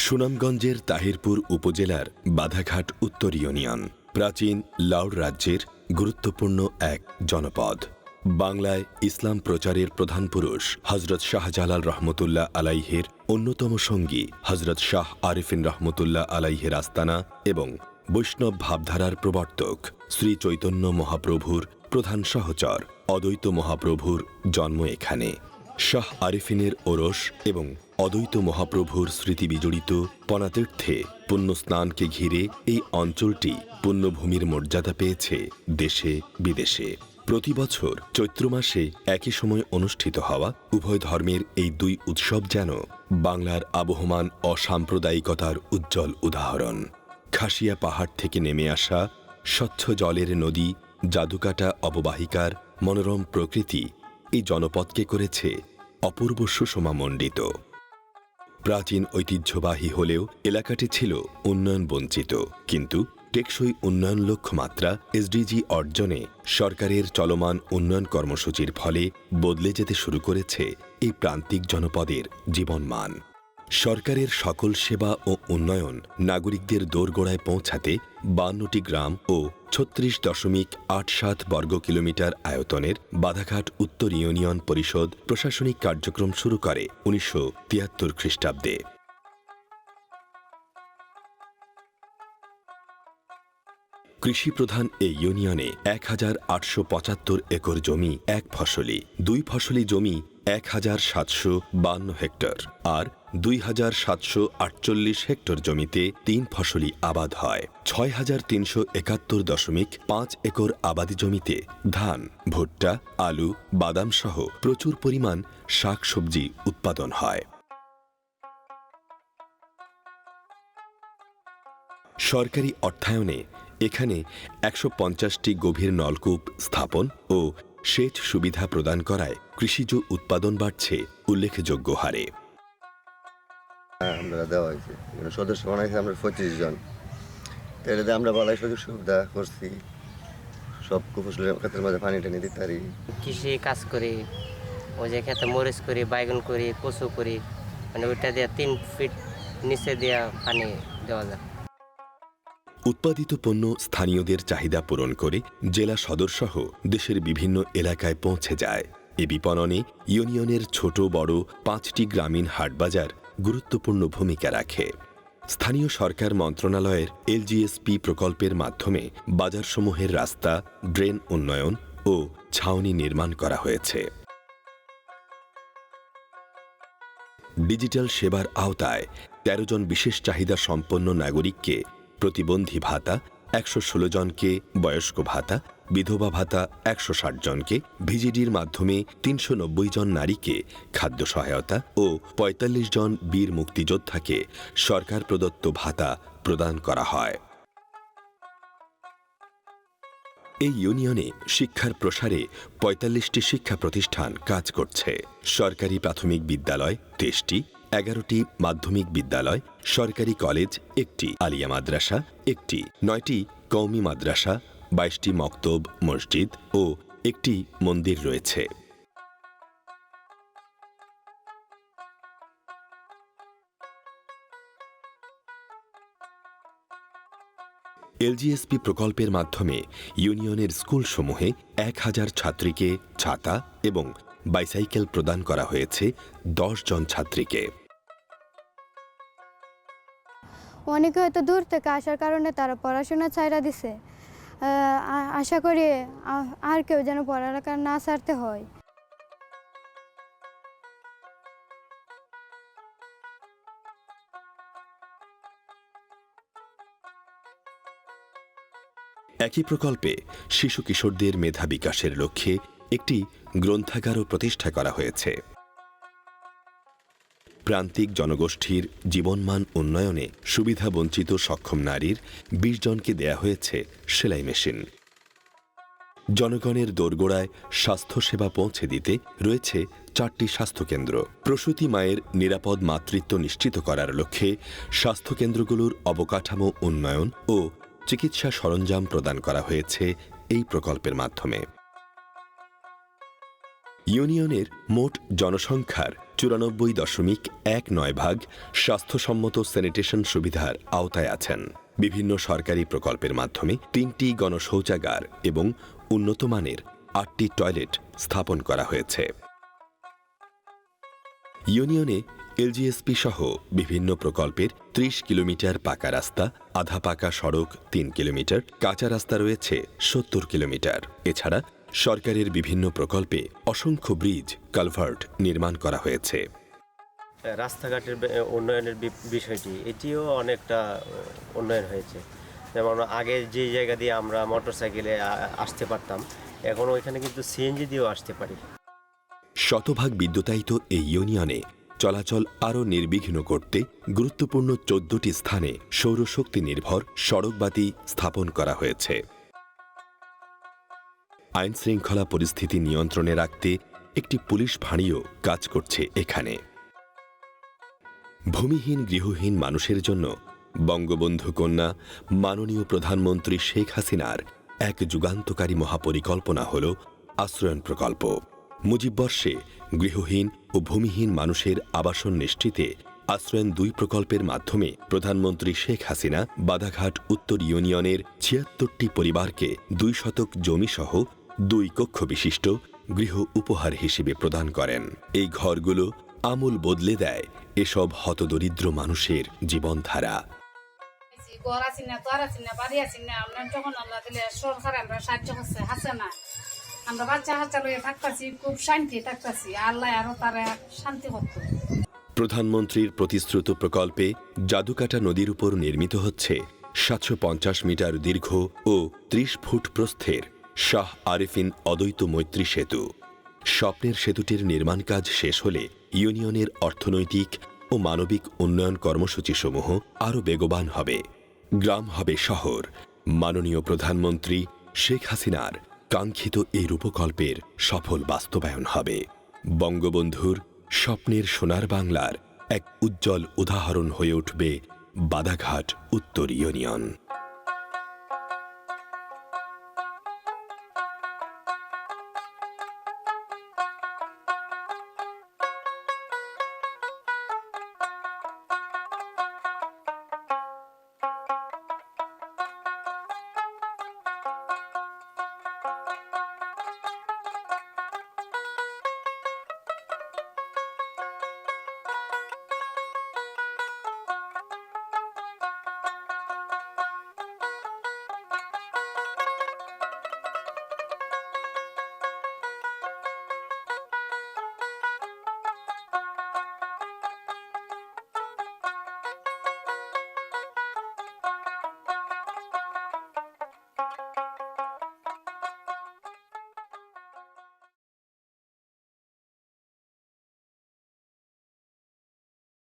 সুনামগঞ্জের তাহিরপুর উপজেলার বাধাঘাট উত্তর ইউনিয়ন প্রাচীন লাউড় রাজ্যের গুরুত্বপূর্ণ এক জনপদ। বাংলায় ইসলাম প্রচারের প্রধান পুরুষ হজরত শাহজালাল রহমতুল্লাহ আলাইহের অন্যতম সঙ্গী হজরত শাহ আরিফিন রহমতুল্লাহ আলাইহের আস্তানা এবং বৈষ্ণব ভাবধারার প্রবর্তক শ্রী চৈতন্য মহাপ্রভুর প্রধান সহচর অদ্বৈত মহাপ্রভুর জন্ম এখানে। শাহ আরিফিনের ওরস এবং অদ্বৈত মহাপ্রভুর স্মৃতি বিজড়িত পনাতীর্থে পুণ্যস্নানকে ঘিরে এই অঞ্চলটি পুণ্যভূমির মর্যাদা পেয়েছে দেশে বিদেশে। প্রতি বছর চৈত্র মাসে একই সময় অনুষ্ঠিত হওয়া উভয় ধর্মের এই দুই উৎসব যেন বাংলার আবহমান অসাম্প্রদায়িকতার উজ্জ্বল উদাহরণ। খাসিয়া পাহাড় থেকে নেমে আসা স্বচ্ছ জলের নদী, জাদুকাটা অববাহিকার মনোরম প্রকৃতি এই জনপদকে করেছে অপূর্ব সুষমামণ্ডিত। প্রাচীন ঐতিহ্যবাহী হলেও এলাকাটি ছিল উন্নয়ন বঞ্চিত, কিন্তু টেকসই উন্নয়ন লক্ষ্যমাত্রা এসডিজি অর্জনে সরকারের চলমান উন্নয়ন কর্মসূচির ফলে বদলে যেতে শুরু করেছে এই প্রান্তিক জনপদের জীবনমান। সরকারের সকল সেবা ও উন্নয়ন নাগরিকদের দোরগোড়ায় পৌঁছাতে 52টি গ্রাম ও 36.87 বর্গ কিলোমিটার আয়তনের বাধাঘাট উত্তর ইউনিয়ন পরিষদ প্রশাসনিক কার্যক্রম শুরু করে 1973 খ্রিস্টাব্দে। কৃষিপ্রধান এই ইউনিয়নে 1875 একর জমি এক ফসলি, দুই ফসলি জমি 1752 হেক্টর আর 2748 হেক্টর জমিতে তিন ফসলি আবাদ হয়। 6371.5 একর আবাদি জমিতে ধান, ভুট্টা, আলু, বাদাম সহ প্রচুর পরিমাণ শাকসবজি উৎপাদন হয়। সরকারি অর্থায়নে এখানে 150টি গভীর নলকূপ স্থাপন ও সেচ সুবিধা প্রদান করায় কৃষিজ উৎপাদন বাড়ছে উল্লেখযোগ্য হারে। আমরা দেওয়া হয়েছে সদস্য বানাইছে আমরা 25 জন। এটাতে আমরা বলাই সুযোগ সুবিধা করছি, সব ফসলের ক্ষেতের মাঝে পানি টানি দিতে পারি। কৃষি কাজ করি, ওই যে ক্ষেতে মরিচ করি, বাইগন করি, কচু করি, মানে ওইটা দিয়ে 3 ফিট নিচে দিয়ে পানি দেওয়া যায়। উৎপাদিত পণ্য স্থানীয়দের চাহিদা পূরণ করে জেলা সদরসহ দেশের বিভিন্ন এলাকায় পৌঁছে যায়। এ বিপণনে ইউনিয়নের ছোট বড় 5টি গ্রামীণ হাটবাজার গুরুত্বপূর্ণ ভূমিকা রাখে। স্থানীয় সরকার মন্ত্রণালয়ের এলজিএসপি প্রকল্পের মাধ্যমে বাজারসমূহের রাস্তা, ড্রেন উন্নয়ন ও ছাউনি নির্মাণ করা হয়েছে। ডিজিটাল সেবার আওতায় 13 জন বিশেষ চাহিদা সম্পন্ন নাগরিককে প্রতিবন্ধী ভাতা, 116 জনকে বয়স্ক ভাতা, বিধবা ভাতা 160 জনকে, ভিজিডির মাধ্যমে 390 জন নারীকে খাদ্য সহায়তা ও 45 জন বীর মুক্তিযোদ্ধাকে সরকার প্রদত্ত ভাতা প্রদান করা হয়। এই ইউনিয়নে শিক্ষার প্রসারে 45টি শিক্ষা প্রতিষ্ঠান কাজ করছে। সরকারি প্রাথমিক বিদ্যালয় 23টি, 11টি মাধ্যমিক বিদ্যালয়, সরকারি কলেজ 1টি, আলিয়া মাদ্রাসা 1টি, 9টি কওমি মাদ্রাসা, 22টি মক্তব, মসজিদ ও 1টি মন্দির রয়েছে। এলজিএসপি প্রকল্পের মাধ্যমে ইউনিয়নের স্কুলসমূহে 1000 ছাত্রীকে ছাতা এবং বাইসাইকেল প্রদান করা হয়েছে 10 জন ছাত্রীকে। অনেকে হয়তো দূর থেকে আসার কারণে তারা পড়াশোনা ছাইড়া দিছে। আশা করি আর কেউ যেন পড়ালেখা না ছাড়তে হয়। একই প্রকল্পে শিশু কিশোরদের মেধা বিকাশের লক্ষ্যে একটি গ্রন্থাগারও প্রতিষ্ঠা করা হয়েছে। প্রান্তিক জনগোষ্ঠীর জীবনমান উন্নয়নে সুবিধাবঞ্চিত সক্ষম নারীর 20 জনকে দেয়া হয়েছে সেলাই মেশিন। জনগণের দোরগোড়ায় স্বাস্থ্যসেবা পৌঁছে দিতে রয়েছে 4টি স্বাস্থ্যকেন্দ্র। প্রসূতি মায়ের নিরাপদ মাতৃত্ব নিশ্চিত করার লক্ষ্যে স্বাস্থ্যকেন্দ্রগুলোর অবকাঠামো উন্নয়ন ও চিকিৎসা সরঞ্জাম প্রদান করা হয়েছে এই প্রকল্পের মাধ্যমে। ইউনিয়নের মোট জনসংখ্যার 94.19 ভাগ স্বাস্থ্যসম্মত স্যানিটেশন সুবিধার আওতায় আছেন। বিভিন্ন সরকারি প্রকল্পের মাধ্যমে 3টি গণশৌচাগার এবং উন্নতমানের 8টি টয়লেট স্থাপন করা হয়েছে। ইউনিয়নে এলজিএসপি সহ বিভিন্ন প্রকল্পের 30 কিলোমিটার পাকা রাস্তা, আধা পাকা সড়ক 3 কিলোমিটার, কাঁচা রাস্তা রয়েছে 70 কিলোমিটার। এছাড়া সরকারের বিভিন্ন প্রকল্পে অসংখ্য ব্রিজ, কালভার্ট নির্মাণ করা হয়েছে। রাস্তাঘাটের উন্নয়নের বিষয়টি এটিও অনেকটা উন্নয়ন হয়েছে। যেমন আগে যে জায়গা দিয়ে আমরা মোটরসাইকেলে আসতে পারতাম, এখন ওইখানে কিন্তু সিএনজি দিয়েও আসতে পারি। শতভাগ বিদ্যুতায়িত এই ইউনিয়নে চলাচল আরও নির্বিঘ্ন করতে গুরুত্বপূর্ণ 14টি স্থানে সৌরশক্তি নির্ভর সড়কবাতি স্থাপন করা হয়েছে। আইন শৃঙ্খলা পরিস্থিতি নিয়ন্ত্রণে রাখতে একটি পুলিশ ফাঁড়িও কাজ করছে এখানে। ভূমিহীন গৃহহীন মানুষের জন্য বঙ্গবন্ধু কন্যা মাননীয় প্রধানমন্ত্রী শেখ হাসিনার এক যুগান্তকারী মহাপরিকল্পনা হল আশ্রয়ন প্রকল্প। মুজিববর্ষে গৃহহীন ও ভূমিহীন মানুষের আবাসন নিশ্চিতে আশ্রয়ন 2 প্রকল্পের মাধ্যমে প্রধানমন্ত্রী শেখ হাসিনা বাদাঘাট উত্তর ইউনিয়নের 76টি পরিবারকে 2 শতক জমিসহ 2 কক্ষ বিশিষ্ট গৃহ উপহার হিসেবে প্রদান করেন। এই ঘরগুলো আমূল বদলে দেয় এসব হতদরিদ্র মানুষের জীবনধারা। আমরা বাচ্চা হাচ্চা লইয়া থাকতাছি, খুব শান্তি থাকতাছি, আল্লাহ আরো তারা শান্তি করতো। প্রধানমন্ত্রীর প্রতিশ্রুত প্রকল্পে জাদুকাটা নদীর উপর নির্মিত হচ্ছে 750 মিটার দীর্ঘ ও 30 ফুট প্রস্থের শাহ আরিফিন অদ্বৈত মৈত্রী সেতু। স্বপ্নের সেতুটির নির্মাণ কাজ শেষ হলে ইউনিয়নের অর্থনৈতিক ও মানবিক উন্নয়ন কর্মসূচিসমূহ আরও বেগবান হবে। গ্রাম হবে শহর। মাননীয় প্রধানমন্ত্রী শেখ হাসিনার কাঙ্ক্ষিত এই রূপকল্পের সফল বাস্তবায়ন হবে। বঙ্গবন্ধুর স্বপ্নের সোনার বাংলার এক উজ্জ্বল উদাহরণ হয়ে উঠবে বাদাঘাট উত্তর ইউনিয়ন।